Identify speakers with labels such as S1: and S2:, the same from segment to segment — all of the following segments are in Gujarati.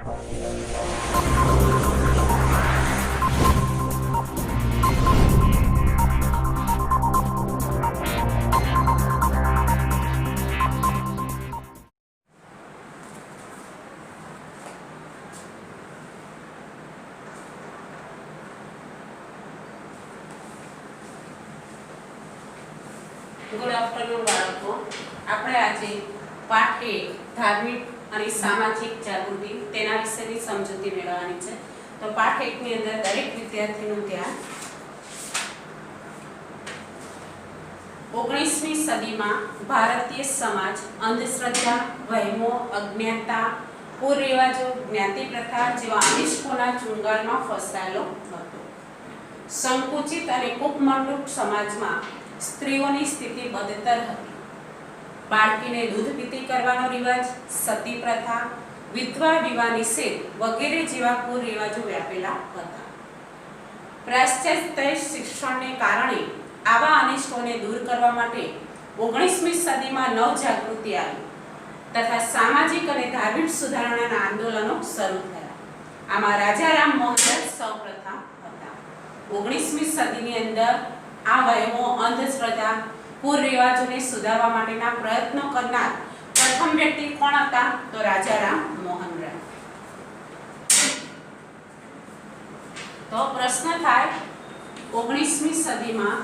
S1: ગુડ આફ્ટરનૂન બાળકો, આપણે આજે પાઠ 1 ધાર્મિક અને સામાજિક જાગૃતિ તેના વિશેની સમજૂતી મેળવવાની છે. તો પાઠ 1 ની અંદર દરેક વિદ્યાર્થીનું ધ્યાન 19મી સદીમાં ભારતીય સમાજ અંધશ્રદ્ધા, વહેમો, અજ્ઞાનતા, કુરિવાજો, જ્ઞાતિ પ્રથા જેવા અનિષ્ટોના ચુંગાલમાં ફસાયેલો હતો. સંકુચિત અને કુપમંડુક સમાજમાં સ્ત્રીઓની સ્થિતિ બદતર હતી. બાળકીને દૂધ પીતી કરવાનો રિવાજ, સતી પ્રથા, વિધવા વિવાહ નિષેધ વગેરે જેવા કુરિવાજો વ્યાપેલા હતા. પાશ્ચાત્ય શિક્ષણને કારણે આવા અનિષ્ટોને દૂર કરવા માટે 19મી સદીમાં નવજાગૃતિ આવી તથા સામાજિક અને ધાર્મિક સુધારણાના આંદોલનો શરૂ થયા. આમાં રાજા રામ મોહન રાય સૌપ્રથમ હતા. 19મી સદીની અંદર આ વહેમો, અંધશ્રદ્ધા, કુરિવાજોને સુધારવા માટેના પ્રયત્નો કરનાર પ્રથમ વ્યક્તિ કોણ હતા? તો રાજા રામ મોહન રાય. તો પ્રશ્ન થાય 19મી સદીમાં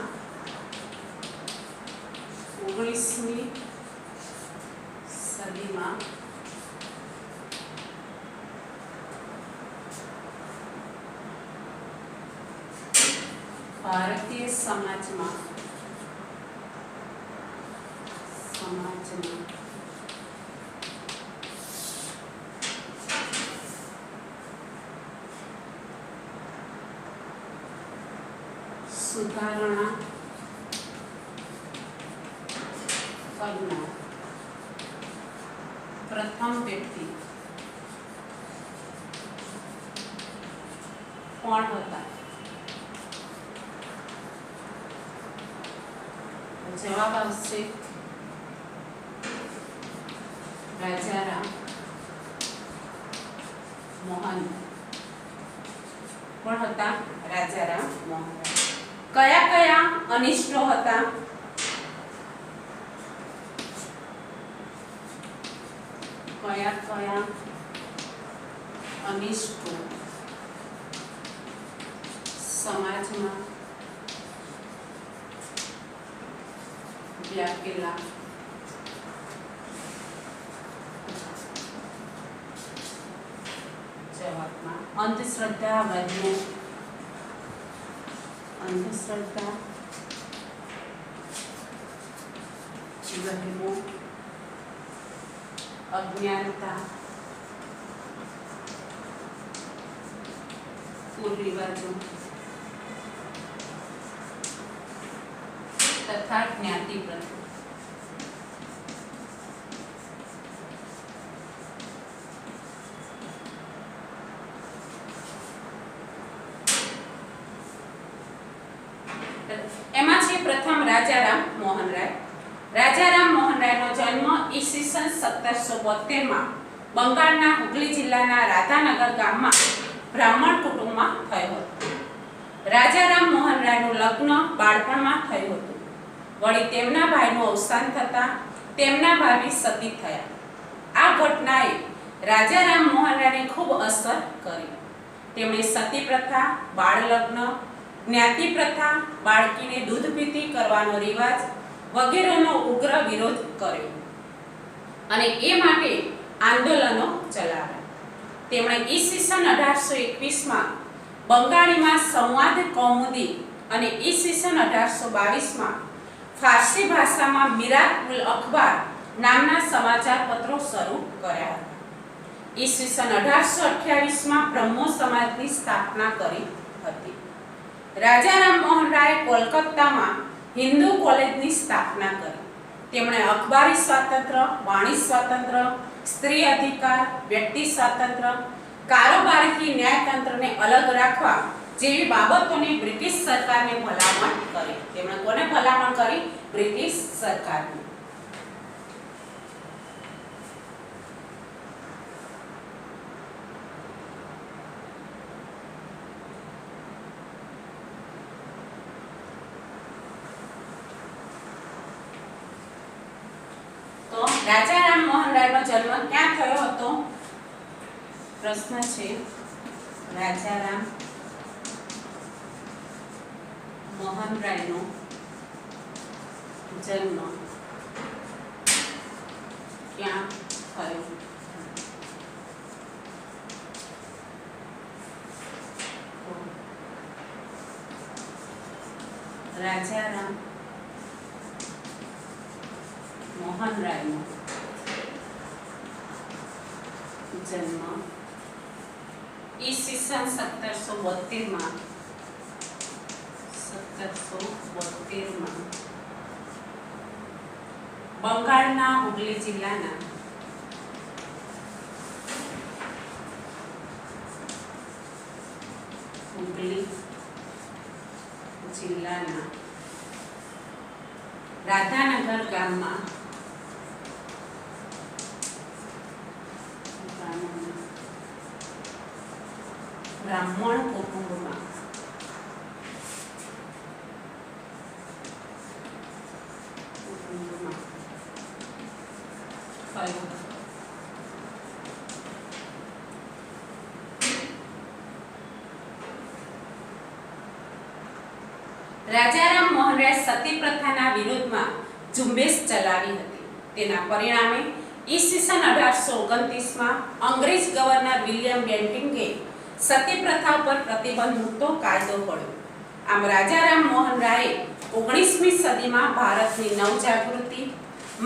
S1: ભારતીય સમાજમાં સુધારણા કરનાર પ્રથમ વ્યક્તિ કોણ હતા? જવાબ આવશે રાજા રામ મોહન. કોણ હતા? રાજા રામ મોહન. કયા કયા અનિષ્ટો હતા? કયા કયા અનિષ્ટો સમાજમાં વ્યાપેલા? જવાબમાં અંધશ્રદ્ધા, વહેમો, અજ્ઞાનતા, કુરિવાજો તથા જ્ઞાતિ પ્રથા. એમાં છે પ્રથમ રાજા રામ મોહન રાય. રાજા રામ મોહન રાયનો જન્મ ઈસવીસન 1772 માં બંગાળના હુગલી જિલ્લાના રાધાનગર ગામમાં બ્રાહ્મણ કુટુંબમાં થયો હતો. રાજા રામ મોહન રાયનું લગ્ન બાળપણમાં થયું હતું. વળી તેમના ભાઈનું અવસાન થતાં તેમના ભાભી સતી થયા. આ ઘટનાએ રાજા રામ મોહન રાયને ખૂબ અસર કરી. તેમણે સતી પ્રથા, બાળ લગ્ન, જ્ઞાતિ પ્રથા, બાળકીને દૂધ પીતી કરવાનો રિવાજ વગેરેનો ઉગ્ર વિરોધ કર્યો અને એ માટે આંદોલનો ચલાવ્યા. તેમણે ઈસવીસન 1821 માં બંગાળીમાં સંવાદ કૌમુદી અને ઈસવીસન 1822 માં ફારસી ભાષામાં મિરાત ઉલ અખબાર નામના સમાચાર પત્રો શરૂ કર્યા હતા. ઈસવીસન 1828 માં બ્રહ્મો સમાજની સ્થાપના કરી હતી. રાજા રામ મોહન રાય કોલકાતામાં હિન્દુ કોલેજની સ્થાપના કરી. તેમણે અખબારી સ્વાતંત્ર્ય, વાણી સ્વાતંત્ર્ય, સ્ત્રી અધિકાર, વ્યક્તિ સ્વાતંત્ર્ય, કારોબારી ન્યાયતંત્રને અલગ રાખવા જેવી બાબતોની બ્રિટિશ સરકારને ભલામણ કરી. તેમણે કોને ભલામણ કરી? બ્રિટિશ સરકારને. રાજા રામમોહન રાયનો જન્મ ક્યાં થયો હતો? પ્રશ્ન છે રાજા રામ મોહન રાયનો જન્મ ક્યાં થયો? રાજા રામ મોહન રાયનો જન્મ ઈસવીસન 1772 માં બંગાળના હુગલી જિલ્લાના રાધાનગર ગામમાં બ્રાહ્મણ કુટુંબમાં થયો. રાજા રામમોહન રાય સતી પ્રથાના વિરોધમાં ઝુંબેશ ચલાવી હતી. તેના પરિણામે ઈસવીસન 1829માં અંગ્રેજ ગવર્નર વિલિયમ બેન્ટિંગે સતી પ્રથા ઉપર પ્રતિબંધ મૂકતો કાયદો પડ્યો. આમ રાજા રામમોહન રાયે 19મી સદીમાં ભારતની નવજાગૃતિ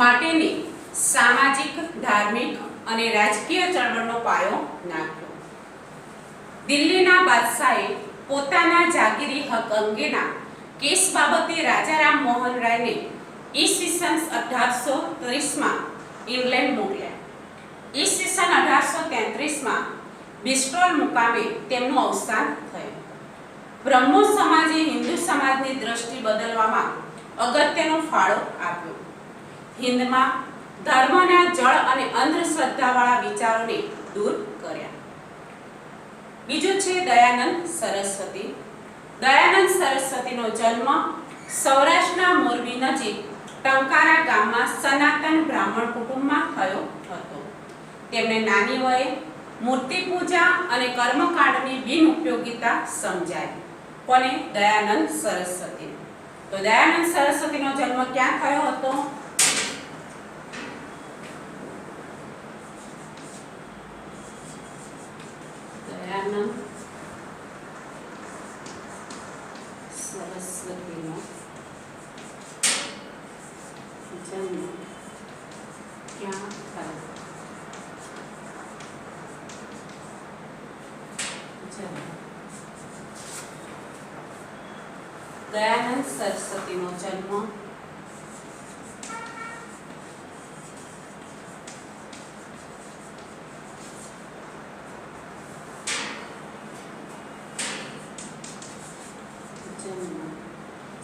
S1: માટેની સામાજિક, ધાર્મિક અને રાજકીય ચળવળનો પાયો નાખ્યો. દિલ્હીના બાદશાહે પોતાના જાગીરી હક અંગેના કેસ બાબતે રાજા રામમોહન રાયને ઈસવીસન 1830માં ઇંગ્લેન્ડ મોકલ્યા. ઈસવીસન 1833માં બિસ્ટોલ મુકામે તેમનું અવસાન થયું. બ્રહ્મો સમાજે હિન્દુ સમાજની દ્રષ્ટિ બદલવામાં અગત્યનો ફાળો આપ્યો. હિન્દમાં ધર્મના જળ અને અંધશ્રદ્ધાવાળા વિચારોને દૂર કર્યા. બીજું છે દયાનંદ સરસ્વતી. દયાનંદ સરસ્વતીનો જન્મ સૌરાષ્ટ્રના મોરબી નજીક ટંકારા ગામમાં સનાતન બ્રાહ્મણ કુટુંબમાં થયો હતો. તેમણે નાની વયે મૂર્તિ પૂજા અને કર્મકાંડની બિનઉપયોગિતા સમજાઈ. કોને? દયાનંદ સરસ્વતી. તો દયાનંદ સરસ્વતીનો જન્મ ક્યાં થયો હતો? દયાનંદ સરસ્વતીનો જન્મ ક્યાં થયો? દયાનંદ સરસ્વતીનો જન્મ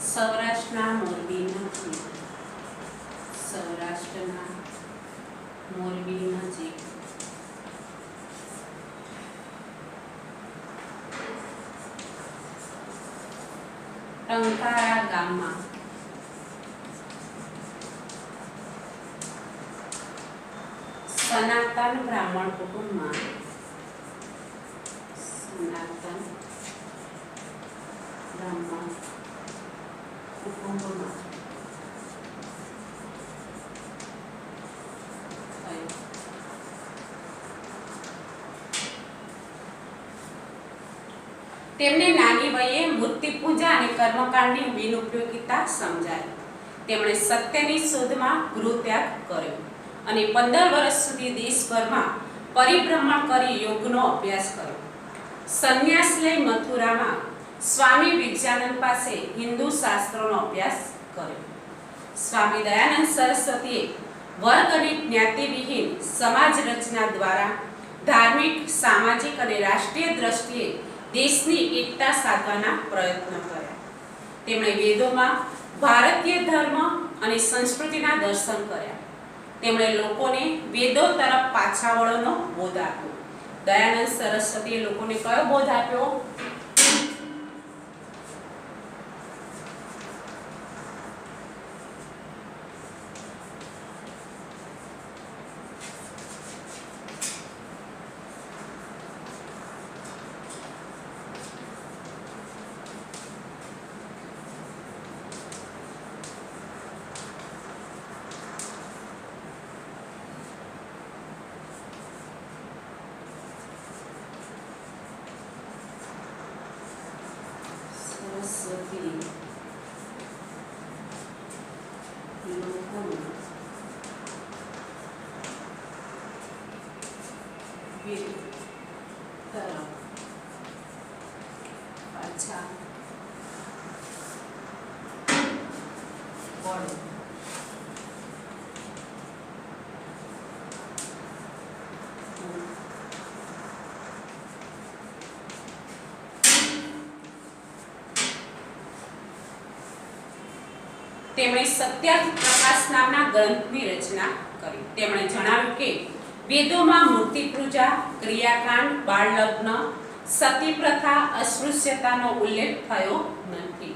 S1: સૌરાષ્ટ્રના મોરબી નજીક ટંકારા ગામમાં સનાતન બ્રાહ્મણ કુટુંબમાં તેમને નાની વયે મૂર્તિ પૂજા અને કર્મકાંડની બિનઉપયોગિતા સમજાઈ. તેમણે સત્યની શોધમાં ગૃહત્યાગ કર્યો અને 15 વર્ષ સુધી દેશભરમાં પરિભ્રમણ કરી યોગનો અભ્યાસ કર્યો. સંન્યાસ લઈ મથુરામાં સ્વામી વિજયાનંદ પાસે હિન્દુ શાસ્ત્રોનો અભ્યાસ કર્યો. સ્વામી દયાનંદ સરસ્વતીએ વર્ગ અને જ્ઞાતિ વિહીન સમાજ રચના દ્વારા ધાર્મિક, સામાજિક અને રાષ્ટ્રીય દ્રષ્ટિએ દેશની એકતા સાધવાના પ્રયત્ન કર્યા. તેમણે વેદોમાં ભારતીય ધર્મ અને સંસ્કૃતિના દર્શન કર્યા. તેમણે લોકોને વેદો તરફ પાછા વળવાનો બોધ આપ્યો. દયાનંદ સરસ્વતીએ લોકોને કયો બોધ આપ્યો? સરસ્વતી લોકોનું વીર તરફ પાછા વળો. તેમણે સત્યાર્થ પ્રકાશ નામના ગ્રંથની રચના કરી. તેમણે જણાવ્યું કે વેદોમાં મૂર્તિ પૂજા, ક્રિયાકાંડ, બાળ લગ્ન, સતી પ્રથા, અસ્પૃશ્યતાનો ઉલ્લેખ થયો નથી.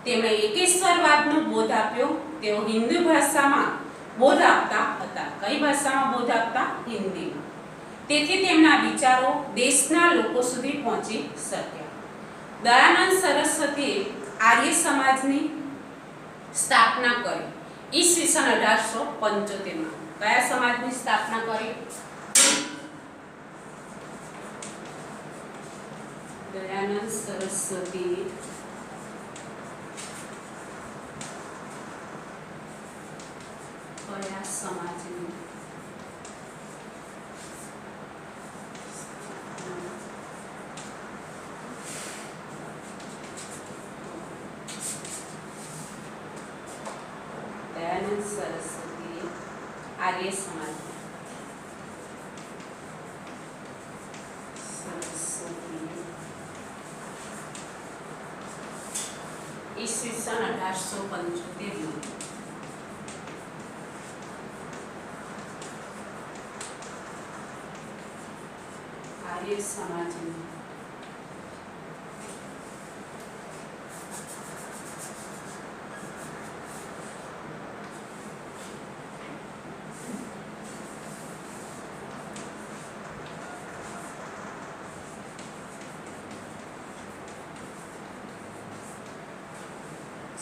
S1: તેમણે એકેશ્વરવાદનો બોધ આપ્યો. તેઓ હિન્દી ભાષામાં બોધ આપતા હતા. કઈ ભાષામાં બોધ આપતા? હિન્દીમાં. તેથી તેમના વિચારો દેશના લોકો સુધી પહોંચી શક્યા. દયાનંદ સરસ્વતીએ આર્ય સમાજની સ્થાપના કરી ઈસવીસન 1875 માં. કયા સમાજની સ્થાપના કરી? દયાનંદ સરસ્વતી કયા સમાજની? દયાનંદ સરસ્વતી આર્ય સમાજ. સરસ્વતી ઈસવીસન 1875 માં. આર્ય સમાજની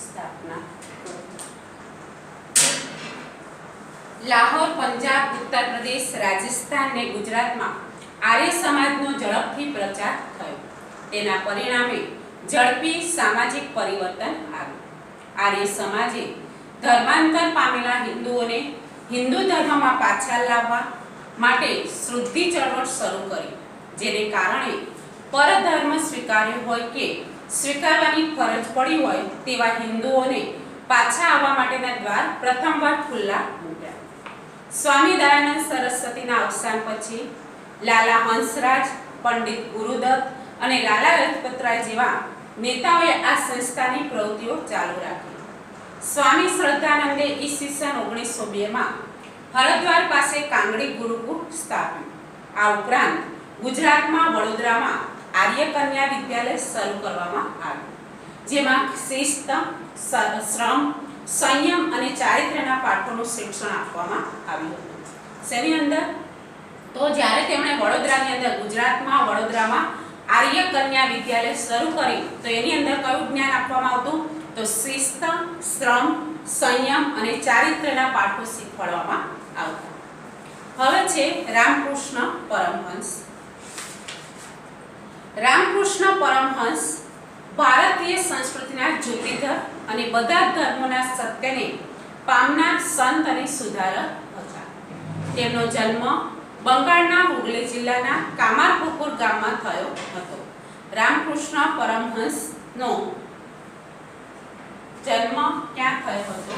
S1: સ્થાપના. લાહોર, પંજાબ, ઉત્તર પ્રદેશ, રાજસ્થાન અને ગુજરાતમાં આર્ય સમાજનો ઝડપથી પ્રચાર થયો. તેના પરિણામે ઝડપી સામાજિક પરિવર્તન આવ્યું. આર્ય સમાજે ધર્માંતર પામેલા હિન્દુઓને હિન્દુ ધર્મમાં પાછા લાવવા માટે શુદ્ધિ ચળવળ શરૂ કરી, જેને કારણે પરધર્મ સ્વીકાર્યો હોય કે સ્વીકારવાની ફરજ પડી હોય તેવા હિન્દુઓને પાછા આવવા માટેના દ્વાર પ્રથમવાર ખુલ્લા મૂક્યા. સ્વામી દયાનંદ સરસ્વતીના અવસાન પછી લાલા હંસરાજ, પંડિત ગુરુદત્ત અને લાલા લજપતરાય જેવા નેતાઓએ આ સંસ્થાની પ્રવૃત્તિઓ ચાલુ રાખી. સ્વામી શ્રદ્ધાનંદે ઈસવીસન 1902 માં હરદ્વાર પાસે કાંગડી ગુરુકુળ સ્થાપ્યું. આ ઉપરાંત ગુજરાતમાં વડોદરામાં આર્ય કન્યા વિદ્યાલય શરૂ કરવામાં આવ્યું, જેમાં શિસ્ત, શ્રમ, સંયમ અને ચારિત્ર્યના પાઠોનું શિક્ષણ આપવામાં આવ્યું હતું. શેની અંદર? તો જ્યારે તેમણે વડોદરાની અંદર ગુજરાતમાં વડોદરામાં આર્ય કન્યા વિદ્યાલય શરૂ કરી તો એની અંદર કયું જ્ઞાન આપવામાં આવતું? તો શિસ્ત, શ્રમ, સંયમ અને ચારિત્ર્યના પાઠો શીખવાડવામાં આવતા. હવે છે રામકૃષ્ણ પરમહંસ. રામકૃષ્ણ પરમહંસ ભારતીય સંસ્કૃતિના જ્યોતિધર અને બધા ધર્મોના સત્યને પામનાર સંત અને સુધારક હતા. તેમનો જન્મ બંગાળના હુગલી જિલ્લાના કામારપુકુર ગામમાં થયો હતો. રામકૃષ્ણ પરમહંસનો જન્મ ક્યાં થયો હતો?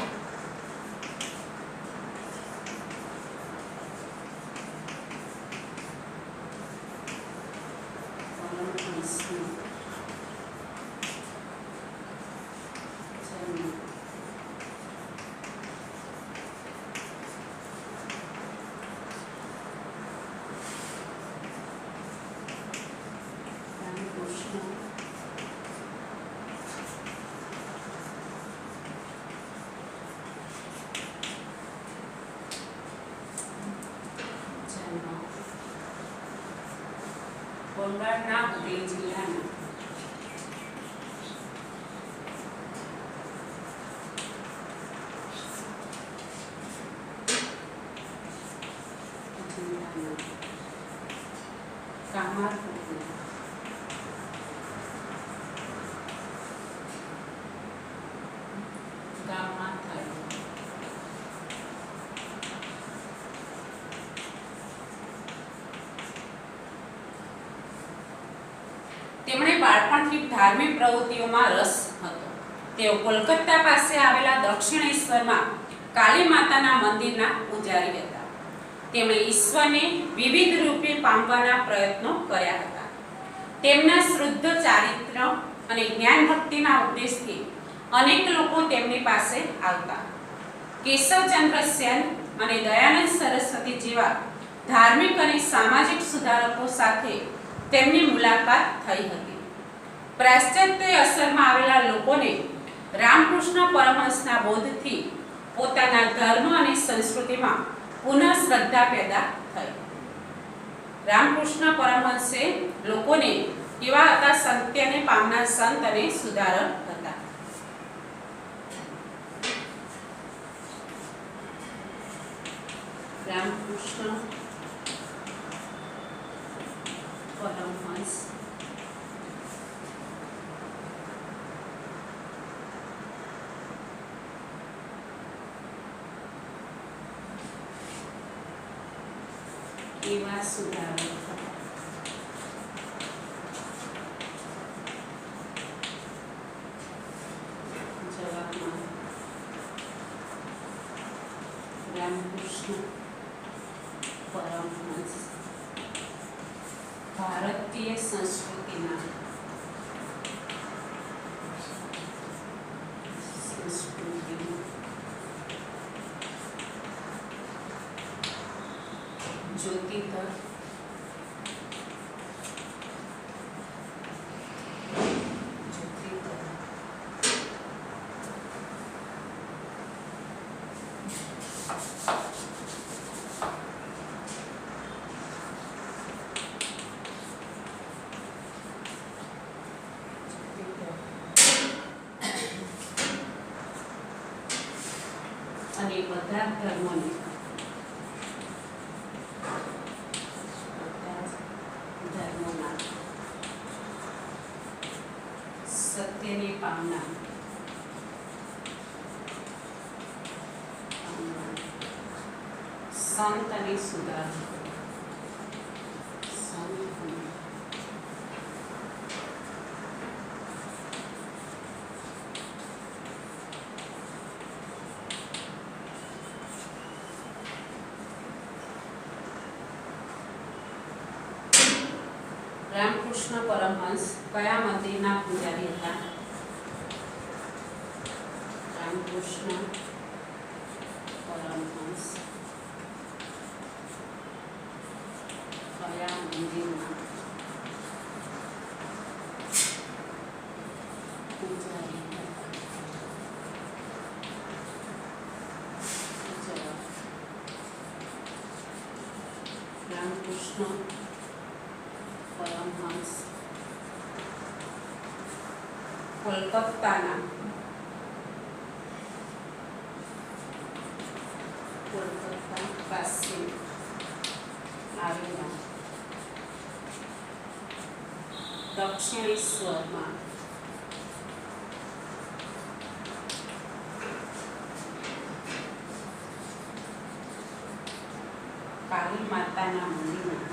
S1: બંગાળના હુગલી જિલ્લાના કામારપુકુર તેમણે બાળપણથી ધાર્મિક પ્રવૃત્તિઓમાં રસ હતો. તેઓ કોલકાતા પાસે આવેલા દક્ષિણેશ્વરમાં કાલી માતાના મંદિરના પૂજારી હતા. તેમણે ઈશ્વરને વિવિધ રૂપે પામવાના પ્રયત્નો કર્યા હતા. તેમના શુદ્ધ ચારિત્ર અને જ્ઞાન ભક્તિના ઉપદેશથી અનેક લોકો તેમની પાસે આવતા. કેશવચંદ્ર સેન અને દયાનંદ સરસ્વતી જેવા ધાર્મિક અને સામાજિક સુધારકો સાથે તેમની મુલાકાત થઈ હતી. પાશ્ચાત્ય અસરમાં આવેલા લોકોને રામકૃષ્ણ પરમહંસના બોધથી પોતાના ધર્મ અને સંસ્કૃતિમાં પુનઃ શ્રદ્ધા પેદા થઈ. રામકૃષ્ણ પરમહંસે લોકોને કેવા હતા? સત્યને પામનાર સંત અને સુધારક હતા. રામકૃષ્ણ પરમહંસ એવા સુધારક હતા. જવાબમાં રામકૃષ્ણ પરમહંસ ભારતીય સંસ્કૃતિના જ્યોતિધર અને બધા ધર્મોને સત્યને પામનાર સંત અને સુધારક. રામકૃષ્ણ પરમહંસ કયા મંદિરના પૂજારી હતા? રામકૃષ્ણ પરમહંસ કયા મંદિરના પૂજારી હતા? રામકૃષ્ણ પરમહંસ કોલકાતા પાસે આવેલા દક્ષિણેશ્વરમાં કાલી માતાના મંદિરમાં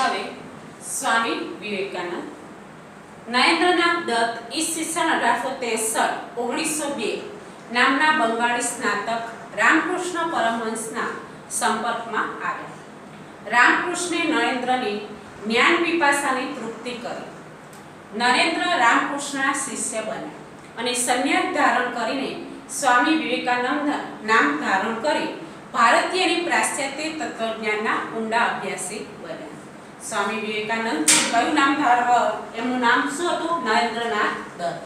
S1: હવે સ્વામી વિવેકાનંદ. નરેન્દ્રનાથ દત્ત ઈસવીસન 1863-1902 નામના બંગાળી સ્નાતક રામકૃષ્ણ પરમહંસના સંપર્કમાં આવ્યા. રામકૃષ્ણે નરેન્દ્રની જ્ઞાન પીપાસાની તૃપ્તિ કરી. નરેન્દ્ર રામકૃષ્ણના શિષ્ય બન્યા અને સંન્યાસ ધારણ કરીને સ્વામી વિવેકાનંદ નામ ધારણ કરી ભારતીય અને પાશ્ચાત્ય તત્વજ્ઞાનના ઊંડા અભ્યાસી બન્યા. સ્વામી વિવેકાનંદ કયું નામ એમનું નામ શું હતું? નરેન્દ્રનાથ દત્ત.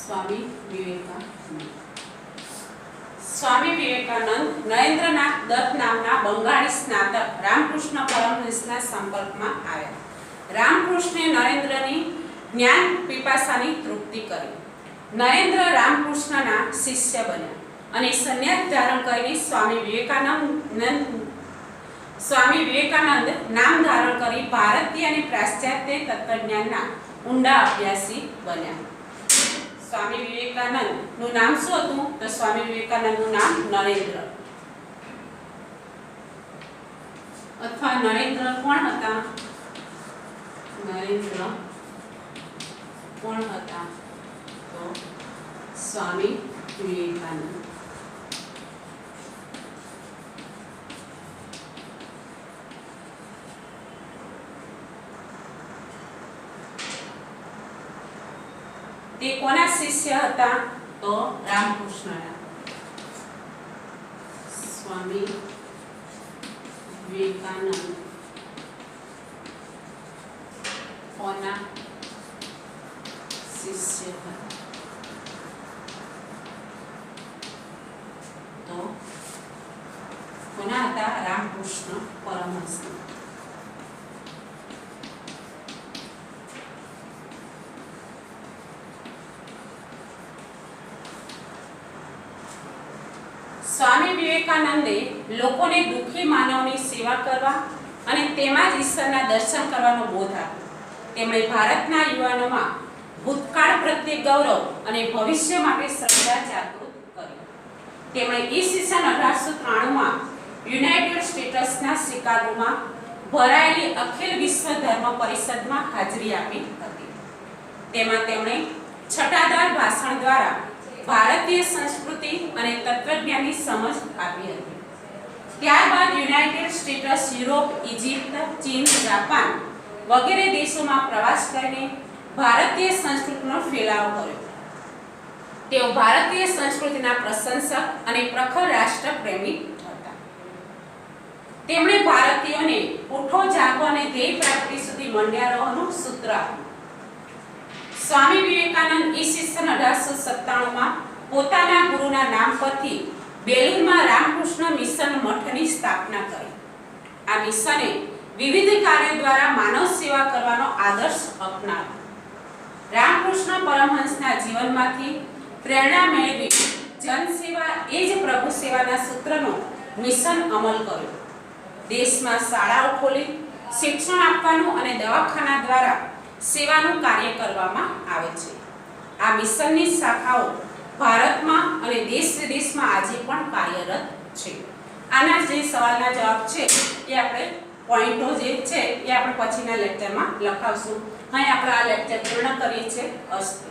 S1: સ્વામી વિવેકાનંદ. સ્વામી વિવેકાનંદ નરેન્દ્રનાથ દત્ત નામના બંગાળી સ્નાતક રામકૃષ્ણ પરમહંસના સંપર્કમાં આવ્યા. રામકૃષ્ણે નરેન્દ્રની જ્ઞાન પીપાસાની તૃપ્તિ કરી. નરેન્દ્ર રામકૃષ્ણના શિષ્ય બન્યા અને સંન્યાસ ધારણ કરીને સ્વામી વિવેકાનંદ નામ ધારણ કરી ભારતીય અને પાશ્ચાત્ય તત્વજ્ઞાનના ઊંડા અભ્યાસી બન્યા. સ્વામી વિવેકાનંદ નું નામ શું હતું? તો સ્વામી વિવેકાનંદ નું નામ નરેન્દ્ર અથવા નરેન્દ્ર કોણ હતા? નરેન્દ્ર કોણ હતા? તો સ્વામી વિવેકાનંદ. તે કોના શિષ્ય હતા? તો રામકૃષ્ણના. સ્વામી વિવેકાનંદ કોના શિષ્ય હતા? તો કોના હતા? રામકૃષ્ણ પરમહંસ. સ્વામી વિવેકાનંદે લોકોને દુઃખી માનવની સેવા કરવા અને તેમાં જ ઈશ્વરના દર્શન કરવાનો બોધ આપ્યો. તેમણે ભારતના યુવાનોમાં ભૂતકાળ પ્રત્યે ગૌરવ અને ભવિષ્ય માટે શ્રદ્ધા જાગૃત કરી. તેમણે ઈસવીસન 1893માં યુનાઇટેડ સ્ટેટ્સના શિકાગોમાં ભરાયેલી અખિલ વિશ્વ ધર્મ પરિષદમાં હાજરી આપી હતી. તેમાં તેમણે છટાદાર ભાષણ દ્વારા ભારતીય સંસ્કૃતિ અને તત્વજ્ઞાનની સમજ આપી હતી. ત્યારબાદ યુનાઇટેડ સ્ટેટ્સ, યુરોપ, ઇજિપ્ત, ચીન, જાપાન વગેરે દેશોમાં પ્રવાસ કરીને ભારતીય સંસ્કૃતિનો ફેલાવો કર્યો. તેઓ ભારતીય સંસ્કૃતિના પ્રશંસક અને પ્રખર રાષ્ટ્રપ્રેમી હતા. તેમણે ભારતીયોને ઉઠો, જાગો અને ધ્યેય પ્રાપ્તિ સુધી મંડ્યા રહેવાનું સૂત્ર આપ્યું. સ્વામી વિવેકાનંદ ઈસવીસન 1897માં પોતાના ગુરુના નામ પરથી બેલુરમાં રામકૃષ્ણ મિશન મઠની સ્થાપના કરી. આ મિશને વિવિધ કાર્યો દ્વારા માનવ સેવા કરવાનો આદર્શ અપનાવ્યો. રામકૃષ્ણ પરમહંસના જીવનમાંથી પ્રેરણા મેળવી જનસેવા એ જ પ્રભુ સેવાના સૂત્રનો મિશન અમલ કર્યો. દેશમાં શાળાઓ ખોલી શિક્ષણ આપવાનું અને દવાખાના દ્વારા સેવાનું કાર્ય કરવામાં આવે છે. આ મિશનની શાખાઓ ભારતમાં અને દેશ વિદેશમાં આજે પણ કાર્યરત છે. આના જે સવાલના જવાબ છે એ આપણે પોઈન્ટો જે છે એ આપણે પછીના લેક્ચરમાં લખાવશું. અહીં આપણે આ લેક્ચર પૂર્ણ કરીએ છીએ. અસ્તુ.